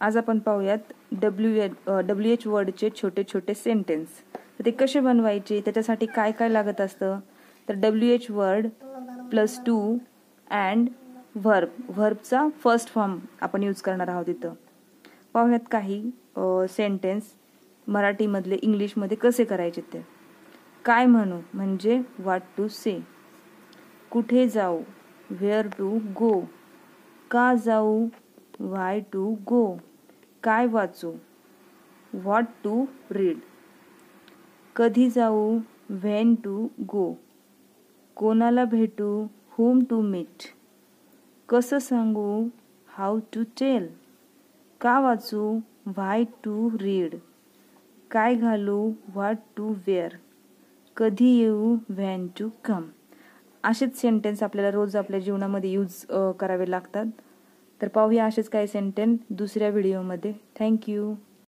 आज आपण पाहूयात WH वर्डचे छोटे छोटे सेंटेन्स. तर ते कसे बनवायचे, त्याच्यासाठी काय काय लागत असतं. तर WH वर्ड +2 अँड व्हर्बचा फर्स्ट फॉर्म आपण यूज करणार आहोत. इथं पाहूयात काही सेंटेन्स मराठीमधले इंग्लिशमध्ये कसे करायचे. ते काय म्हणू म्हणजे व्हॉट टू से, कुठे जाऊ व्हेअर टू गो, का जाऊ व्हाय टू गो, काय वाचू व्हॉट टू रीड, कधी जाऊ व्हेन टू गो, कोणाला भेटू whom टू मीट, कसं सांगू हाऊ टू टेल, का वाचू व्हाय टू रीड, काय घालू व्हॉट टू वेअर, कधी येऊ व्हेन टू कम. असेच सेंटेन्स आपल्याला रोज आपल्या जीवनामध्ये यूज करावे लागतात. तर पाहूया असेच काही सेंटेन्स दुसऱ्या व्हिडिओमध्ये. थँक्यू.